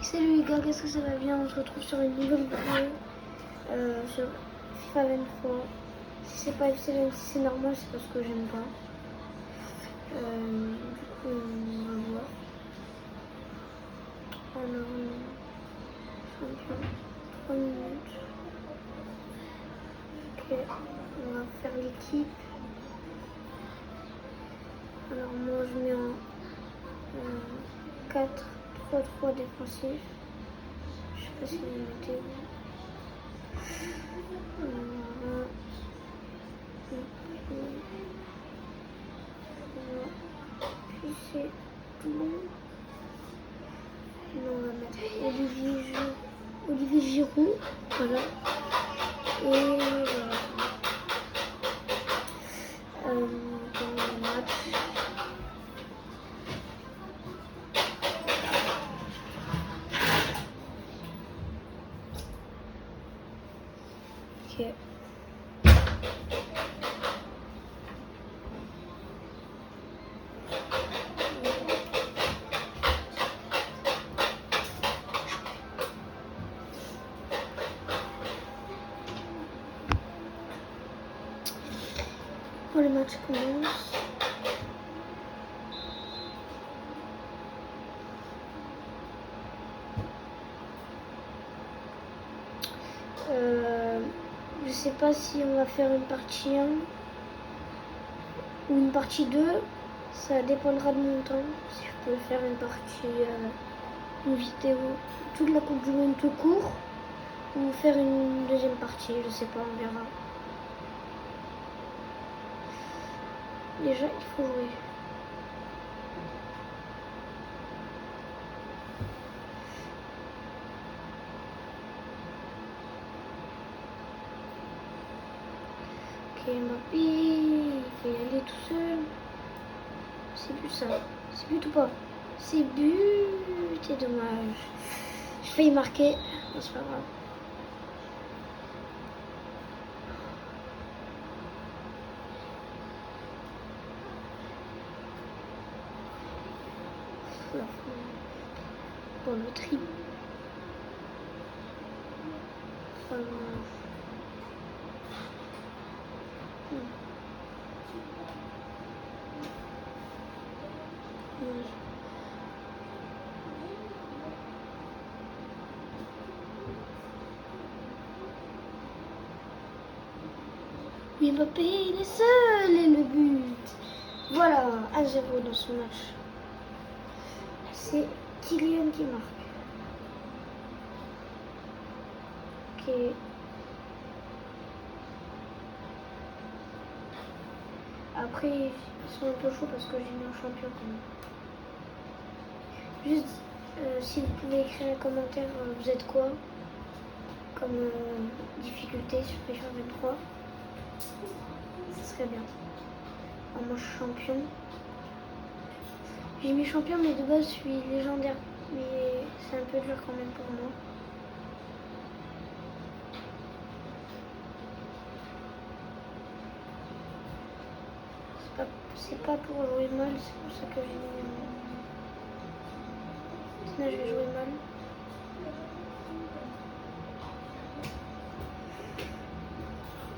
Salut les gars, qu'est-ce que ça va bien? On se retrouve sur une nouvelle vidéo sur FIFA 23. Si c'est pas FC 26, c'est normal, c'est parce que j'aime pas. Du coup, on va voir. Alors, champion, 3 minutes. Ok, on va faire l'équipe. Alors, moi je mets en 4-3-3 défensif. Je sais pas si vous mettez. Puis c'est tout bon. Là, on va mettre Olivier Giroud. Voilà. Et voilà. Dans le match. Ok. Bon, le match commence. Je sais pas si on va faire une partie 1 ou une partie 2. Ça dépendra de mon temps. Si je peux faire une partie, une vidéo, toute la Coupe du Monde tout court, ou faire une deuxième partie, je sais pas, on verra. Déjà, il faut jouer. Ok, Mbappé, il peut y aller tout seul. C'est but ça. C'est but ou pas? C'est but, c'est dommage. Je failli marquer, mais c'est pas grave. Bon, le triple. Mais Mbappé, il est seul et le but. Voilà, 1-0 dans ce match. C'est Kylian qui marque. Ok. Après, ils sont un peu chauds parce que j'ai mis un champion quand même. Juste, si vous pouvez écrire un commentaire, vous êtes quoi comme difficulté sur FIFA 23, ce serait bien. Alors moi, je suis champion. J'ai mis champion, mais de base, je suis légendaire. Mais c'est un peu dur quand même pour moi. C'est pas pour jouer mal, c'est pour ça que j'ai mis. Sinon, je vais jouer mal.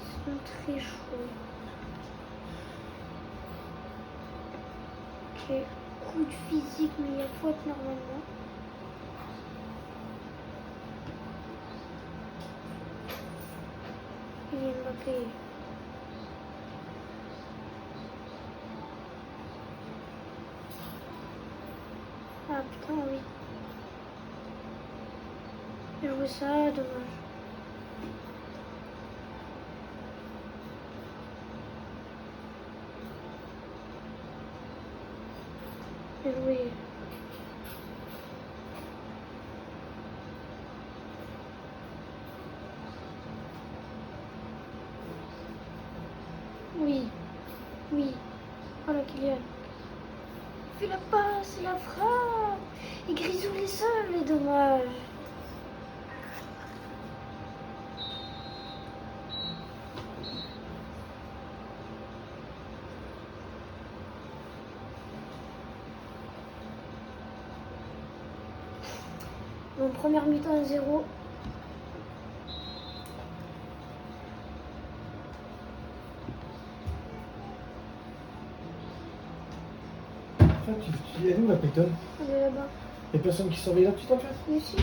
Ils sont très chauds. Ok, coup de physique, mais il y a faute normalement. Il est Mbappé. Ah putain, oui. J'ai joué ça, dommage. J'ai joué. Oui, oui. Voilà Kylian. Fais la passe, la frappe. Et Grisou les seuls, les dommages. Donc première mi-temps 1-0. Enfin, elle est où la pétonne? Elle est là-bas. Il n'y a personne qui surveille là, tu en fait? Mais si.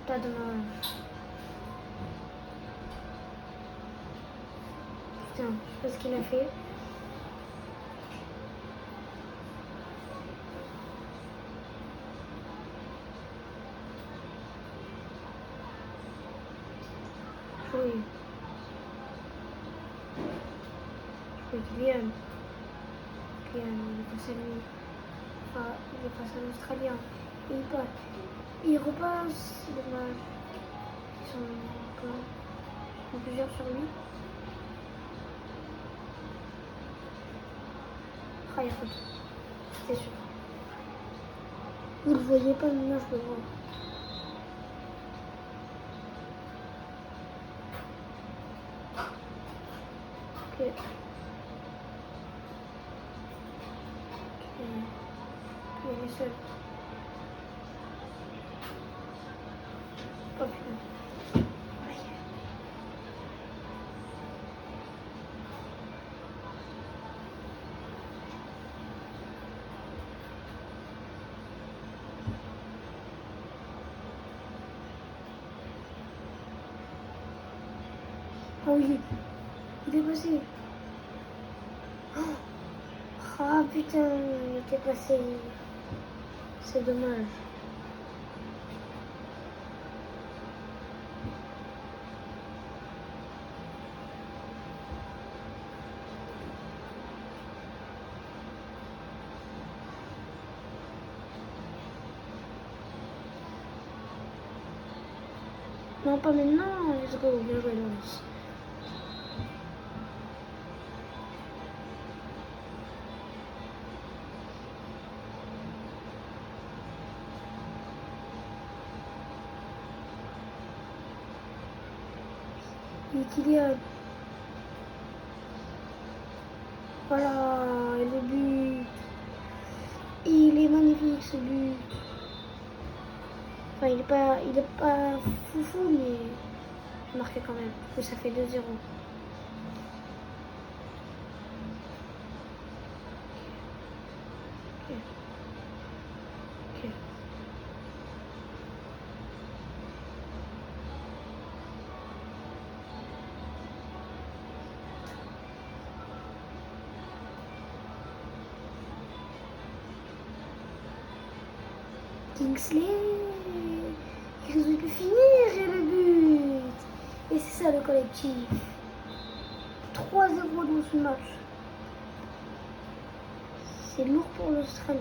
Pas dommage. Putain, je sais pas ce qu'il a fait. Oui. Je Kylian. Kylian, il est face à lui. Enfin, il est face à l'Australien. Il repasse. C'est dommage. Ils sont plusieurs sur lui. Ah, il y a faute. C'était sûr. Vous le voyez pas, mais moi je le vois. Ok. Il est seul. Oh putain. Aïe. Ah oui, il est passé. Oh. Ah putain, il était passé. C'est dommage. Non, pas maintenant. Let's go. Bien joué, Loris. Et Kylian. Voilà, et le but. Il est magnifique ce but. Enfin, il est pas foufou, mais il marqué quand même. Et ça fait 2-0. Ok. Ok. Kingsley, ils ont pu finir et le but. Et c'est ça le collectif. 3-0 dans ce match. C'est lourd pour l'Australie.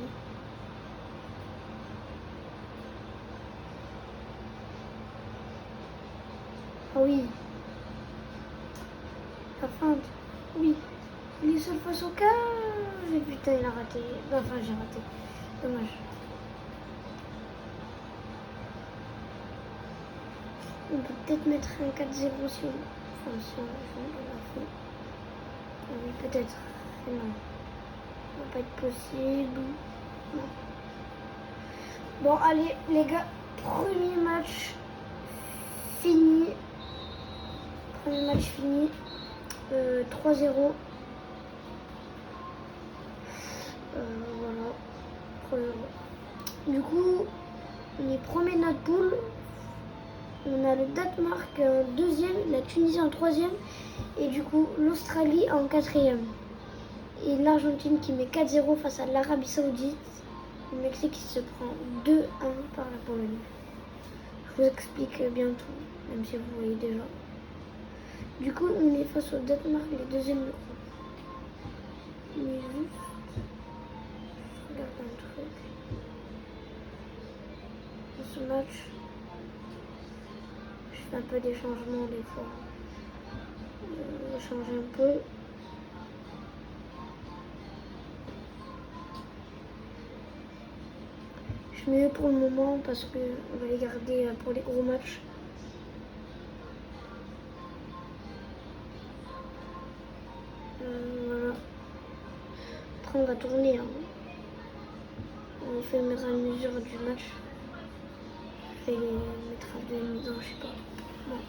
Ah oui. La feinte. Oui. Il est seul face au cas. Et putain, il a raté. Enfin, j'ai raté. Dommage. On peut peut-être mettre un 4-0 si on... Enfin, si on l'a fait. Ah oui, peut-être. Non. Ça va pas être possible. Non. Bon, allez, les gars. Premier match fini. Premier match fini. 3-0. Voilà. 3-0. Du coup, on est premier de notre poule. On a le Danemark en deuxième, la Tunisie en troisième et du coup l'Australie en quatrième. Et l'Argentine qui met 4-0 face à l'Arabie Saoudite. Le Mexique qui se prend 2-1 par la Pologne. Je vous explique bientôt, même si vous voyez déjà. Du coup, on est face au Danemark, les deuxièmes de groupe. Mais juste, je regarde un truc. Dans ce match, je fais un peu des changements des fois. Je change un peu. Je plus mieux pour le moment parce que on va les garder pour les gros matchs. Voilà. Après on va tourner. Hein. On fait le mettre à mesure du match. Je vais les mettre à 2,5 ans, je sais pas. Bon.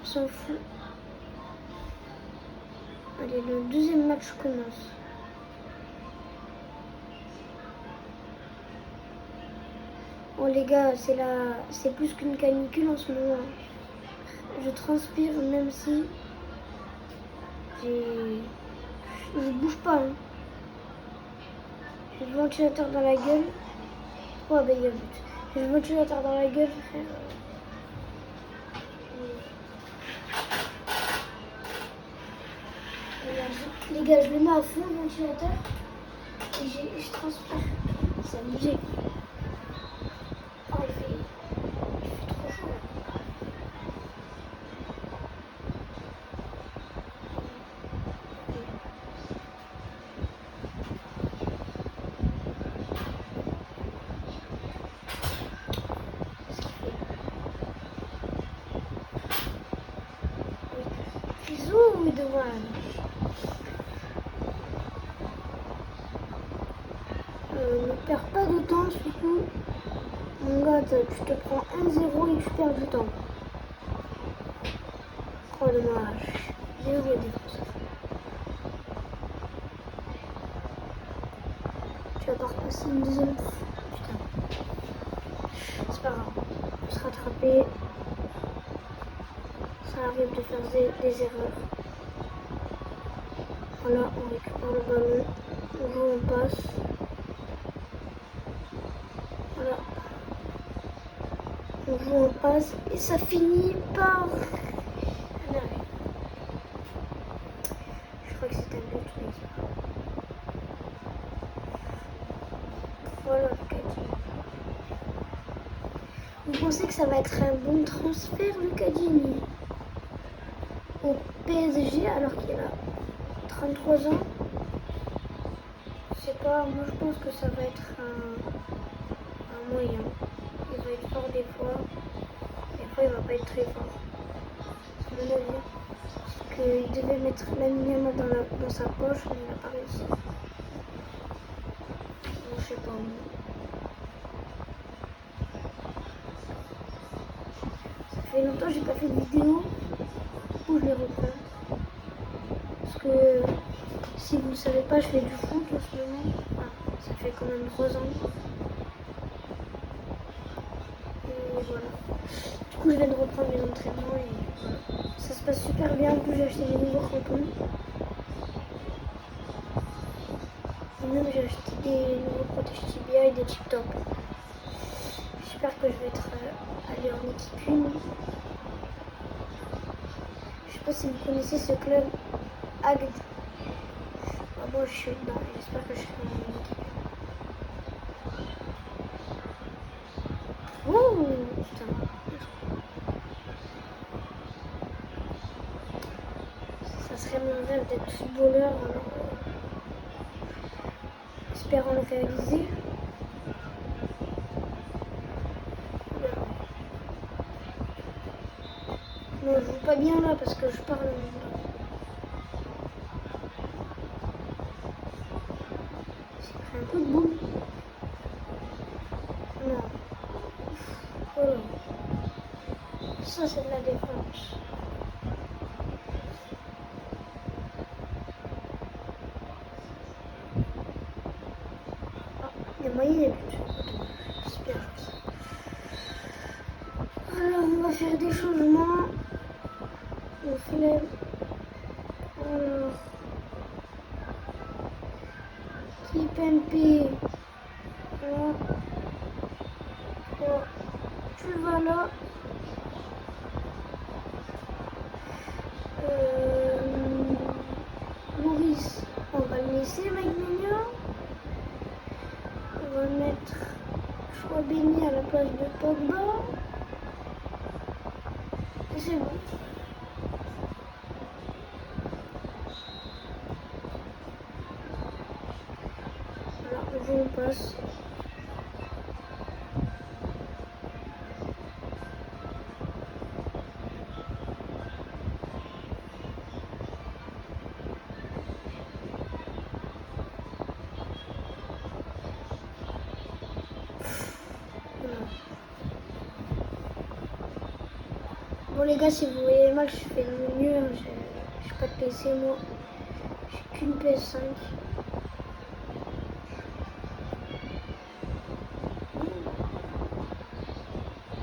On s'en fout. Allez, le deuxième match commence. Oh les gars, c'est plus qu'une canicule en ce moment. Je transpire même si je bouge pas. Hein. J'ai le ventilateur dans la gueule. Oh bah il y a but. J'ai le ventilateur dans la gueule, frère. Les gars, je le mets à fond le ventilateur et je transpire. C'est abusé. Oh, il fait trop chaud. Bisous, dommage. Ne perds pas de temps, surtout. Mon gars, tu te prends 1-0 et tu perds du temps. Oh dommage. J'ai oublié de défense. Tu vas pas repasser une deuxième fois. Putain. C'est pas grave. On va se rattraper. Ça arrive de faire des erreurs. Voilà, on récupère le ballon. On joue, on passe. Voilà. On joue, on passe. Et ça finit par... un arrêt. Je crois que c'est un but, mais c'est pas. Voilà, Lucadini. Vous pensez que ça va être un bon transfert, Lucadini, au PSG alors qu'il a 33 ans? Je sais pas, moi je pense que ça va être un moyen. Il va être fort des fois il va pas être très fort. C'est mon avis. Parce qu'il devait mettre la Yamal dans sa poche, mais il n'a pas réussi. Bon, je sais pas. Ça fait longtemps que j'ai pas fait de vidéo où je les reprends. Parce que si vous ne savez pas, je fais du foot en ce moment. Ah, ça fait quand même 3 ans. Et voilà. Du coup, je viens de reprendre mes entraînements et voilà. Ça se passe super bien. En plus, j'ai acheté des nouveaux crampons. Et même, j'ai acheté des nouveaux protèges tibia et des tip top. J'espère que je vais être allé en équipe 1. Je sais pas si vous connaissez ce club, Agde. Ah, moi, je suis dedans. J'espère que je serai en équipe. Oh putain. Ça serait mon rêve d'être footballeur. Alors, espérons le réaliser. Non, je joue pas bien là parce que je parle. J'ai pris un coup de boule. Non. Voilà. Ça, c'est de la défense. Ah, il y a moyen, il y a but. J'espère. Alors, on va faire des changements. On fait. Alors. Kipembe. Voilà. Oh. Tu vas là. Maurice, on va le laisser, Mike Maignan. On va mettre Chouameni à la place de Pogba. Et c'est bon. Voilà, on joue, on passe. Bon les gars, si vous voyez mal, je fais de mon mieux. Hein. J'ai pas de PC moi. J'ai qu'une PS5.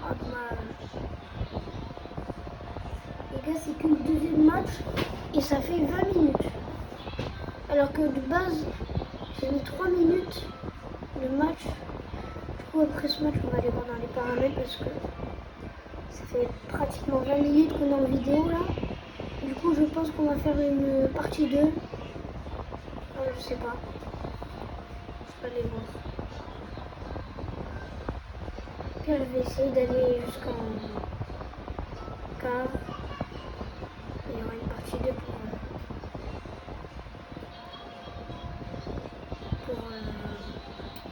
Ah dommage. Les gars, c'est que le deuxième match et ça fait 20 minutes. Alors que de base, j'ai mis 3 minutes le match. Du coup, après ce match, on va aller voir dans les paramètres parce que ça fait pratiquement 20 minutes qu'on est en vidéo là. Du coup, je pense qu'on va faire une partie 2. Je sais pas. Je vais aller voir. Puis je vais essayer d'aller jusqu'en quart. Et il y aura une partie 2 pour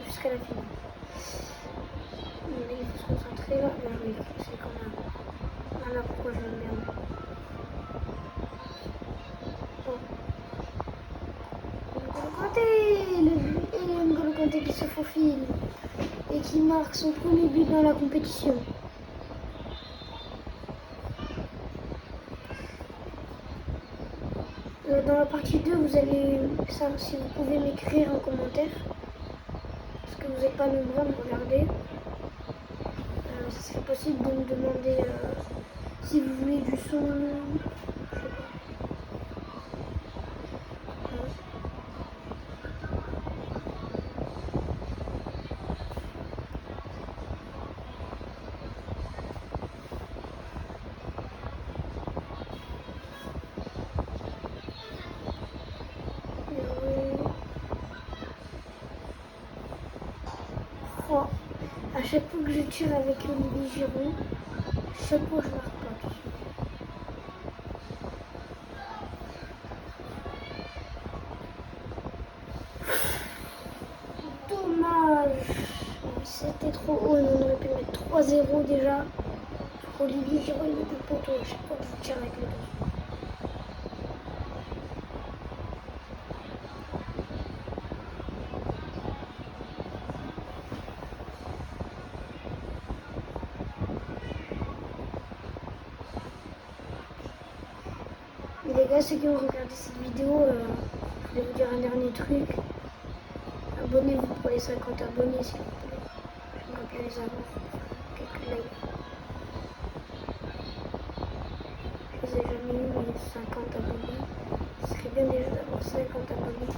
jusqu'à la finale. Mais il faut se concentrer là. Ben oui, c'est quand même. Voilà pourquoi je me merde. N'Golo Kanté qui se faufile et qui marque son premier but dans la compétition. Dans la partie 2, vous allez savoir si vous pouvez m'écrire en commentaire. Parce que vous n'êtes pas nombreux à me regarder. Ça serait possible de me demander si vous voulez du son. Je sais pas. Oh, à chaque fois que je tire avec Olivier Giroud, chaque fois je marque pas. Dommage. C'était trop haut, on aurait pu mettre 3-0 déjà. Olivier Giroud il met des poteaux à chaque fois que je tire avec le dos. Mais les gars, ceux qui ont regardé cette vidéo, je vais vous dire un dernier truc. Abonnez-vous pour les 50 abonnés s'il vous plaît. J'aimerais bien les avoir. Quelques likes. Je les ai jamais eu les 50 abonnés. Ce serait bien déjà d'avoir 50 abonnés.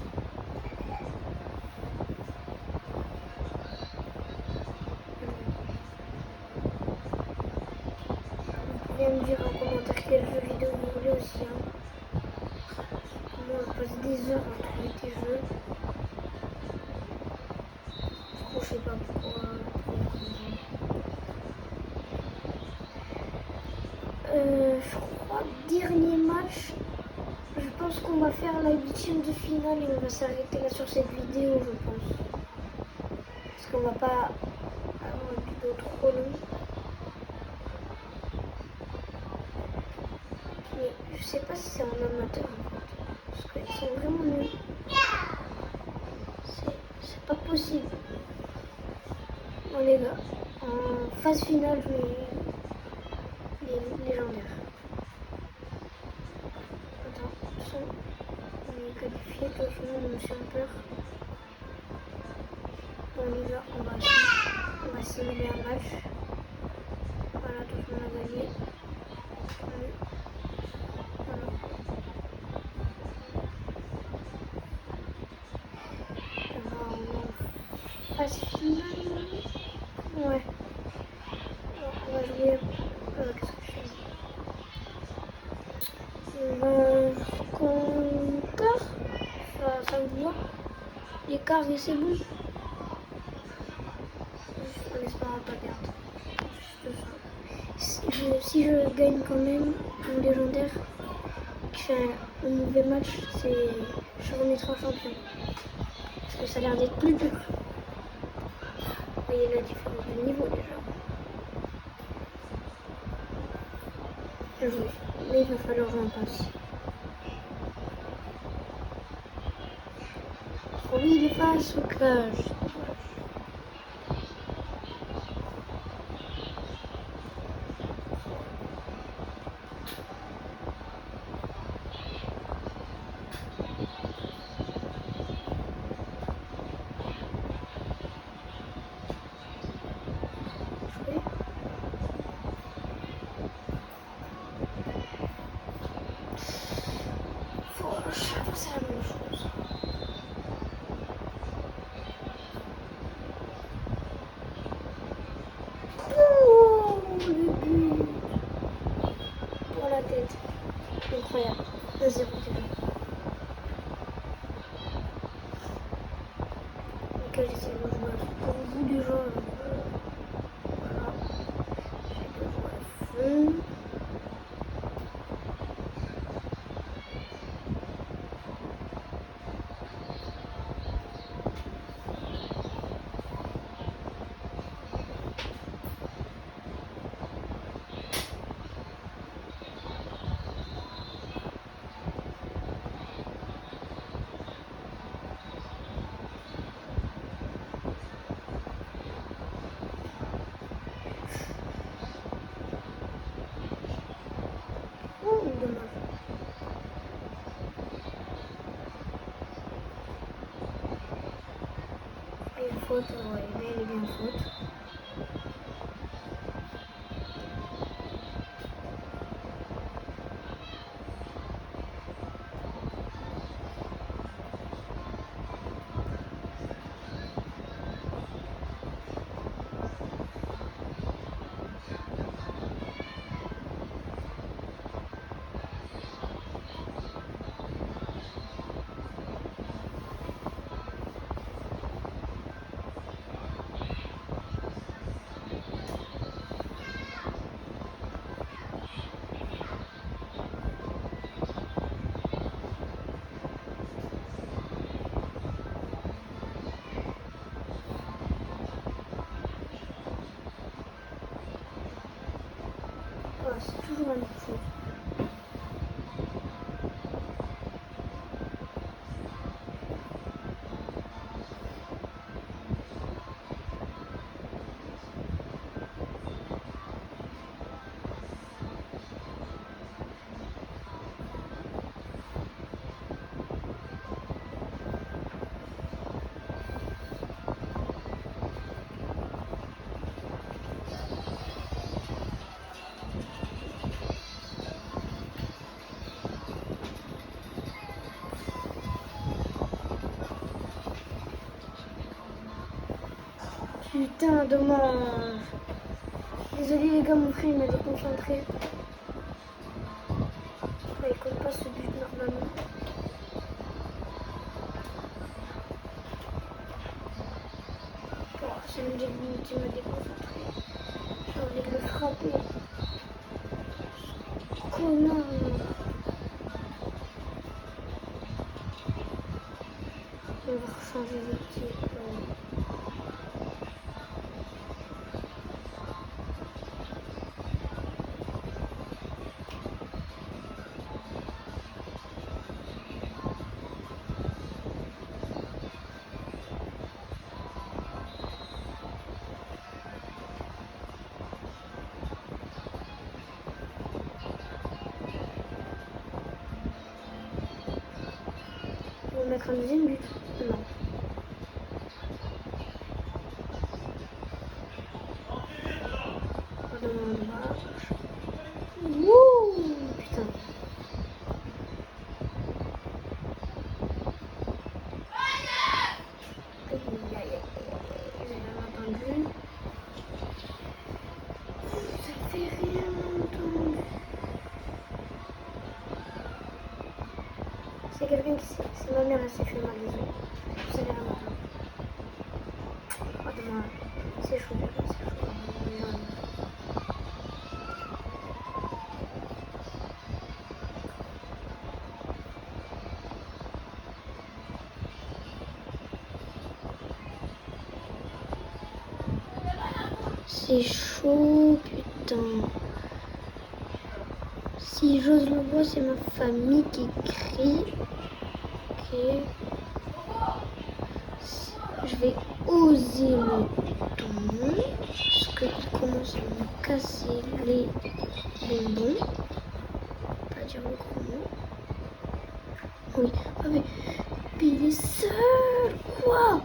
Vous pouvez me dire en commentaire quel jeu vidéo vous voulez aussi. Hein. Moi, on passe des heures à trouver des jeux. Je sais pas pourquoi. Je crois dernier match. Je pense qu'on va faire la 8e de finale et on va s'arrêter là sur cette vidéo, je pense. Parce qu'on va pas avoir une vidéo trop longue. Mais je sais pas si c'est en amateur en fait. Parce qu'ils sont vraiment nuls. C'est pas possible. Bon les gars, en phase finale, je mets les légendaires. Attends, de toute façon, on est qualifié, de toute façon, on me fait peur. Bon les gars, on va simuler un match. Voilà, tout le monde a gagné. Voilà. Phase finale. Ouais. Alors, on va jouer. Qu'est-ce que je fais? Quart. Ça vous voit? Les quarts et c'est bon. En espérant pas perdre. Si je gagne quand même mon légendaire, que je fais un mauvais match, je remettrai en champion. Parce que ça a l'air d'être plus dur. Vous voyez la différence de niveau déjà. Bien joué. Mais il va falloir que j'en passe. Oh oui, il est face au cage. incroyable. 1-0 déjà. Ok, j'essaie de jouer pour vous du jeu. Voilà. J'essaie de jouer à fond. Oh, dommage. Et une faute, ouais, mais elle est bien faute. Oh, c'est toujours la même chose. Putain, dommage. Désolé les gars, mon frère il m'a déconcentré. Il compte pas ce but normalement. Oh, c'est le début qui m'a déconcentré. J'ai envie de le frapper. Connard. On va changer d'équipe. On va mettre un deuxième but. Non. Dommage. Wouh, putain. Aïe, aïe, aïe, aïe. J'ai rien entendu. Ça fait rien entendu. C'est quelqu'un qui s'est... C'est ma mère, elle s'est fait mal, désolé. Je sais rien entendu. Oh, dommage. C'est chaud, c'est chaud. Non. C'est chaud, putain. Si j'ose le voir, c'est ma famille qui crie. Ok. Je vais oser le ton. Parce qu'il commence à me casser les bonbons. Pas dire le gros mot. Oui. Ah mais il est seul. Quoi?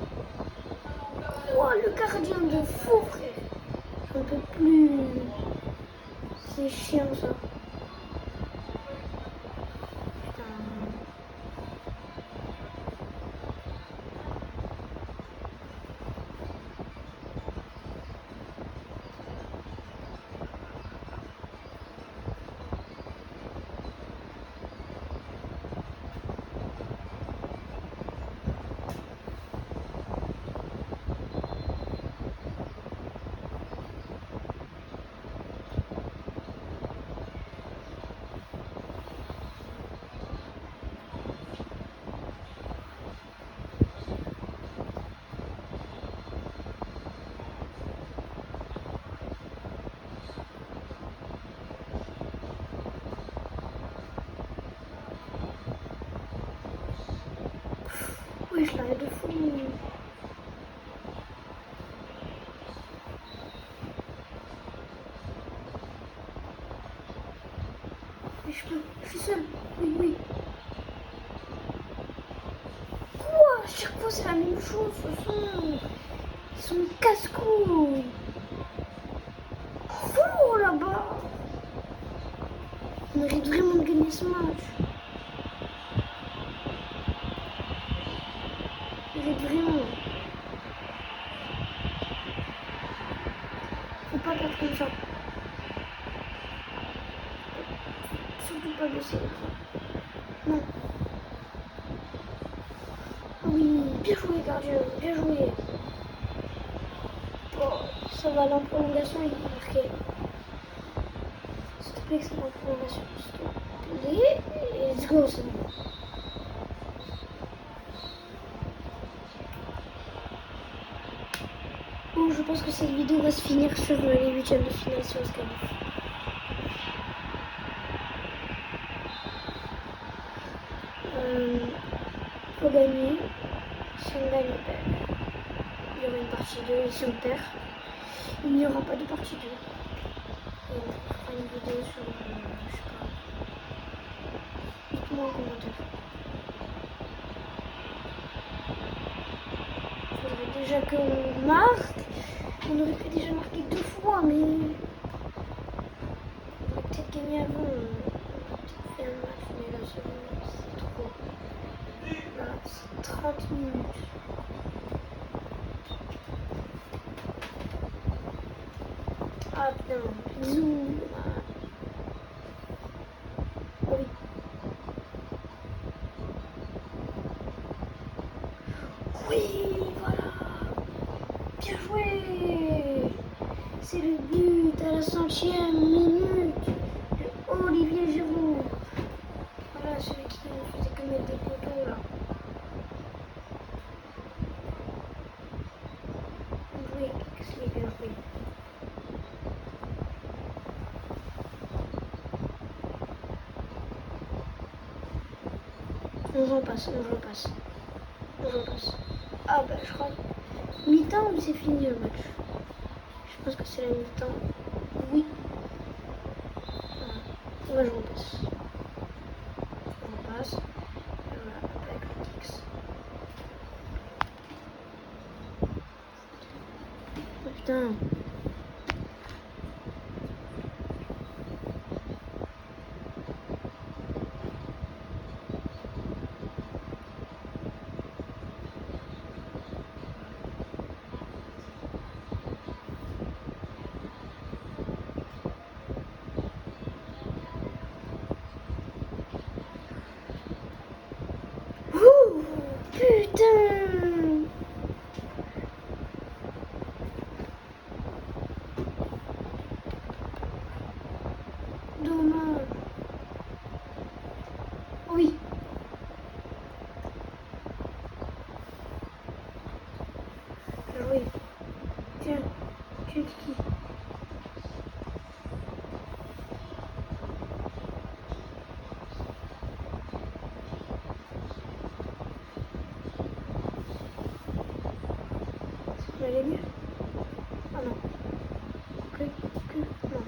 Le gardien de fou, frère. J'en peux plus. C'est chiant ça. Oui, je l'arrête de fou. Mais je peux, je suis seule. Oui, oui. Quoi? À chaque fois, c'est la même chose. Ils sont casse-couilles. Oh là-bas. On mérite vraiment de gagner ce match. On mérite vraiment. Faut pas perdre comme ça. Surtout pas baisser l'écran. Non. Oui, bien joué gardien, bien joué. Oh, ça va, la prolongation, il est marqué. S'il te plaît, que c'est la prolongation. S'il te plaît. Let's go, c'est bon. Bon, je pense que cette vidéo va se finir sur les huitièmes de finale sur Escalif. Faut gagner. Si on gagne, il y aura une partie 2. Et si on perd, il n'y aura pas de partie 2. Et on fera une vidéo sur, je sais pas. Dites-moi en commentaire. Il faudrait déjà qu'on marque. On aurait pu déjà marquer 2 fois, mais on va peut-être gagner avant. On va peut-être faire un match, mais là c'est trop. Là, c'est 30 minutes. Ah putain, bisous. Oui. Oui, voilà. Bien joué. C'est le but à la 100e minute de Olivier Giroud. Voilà, celui qui ne faisait que mettre des poteaux là. Oui, qu'est-ce qu'il est bien joué. On repasse, on repasse. On repasse. Ah bah je crois. Mi-temps ou c'est fini le match? Je pense que c'est la mi-temps. Oui. Voilà. Moi je repasse. On repasse. Et voilà, avec le X. Oh, putain. Putain! Dommage. Oui. Oui. Tiens. Tiens, Kiki. Ça va aller mieux? Ah non. Non.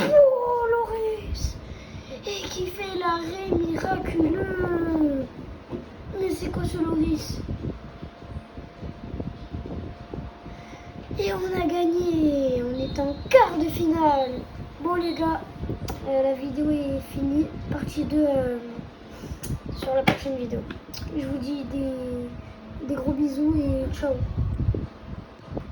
Oh, Loris! Et qui fait l'arrêt miraculeux! Mais c'est quoi ce Loris? Et on a gagné! On est en quart de finale! Bon les gars, la vidéo est finie. Partie 2 sur la prochaine vidéo. Je vous dis des gros bisous et ciao!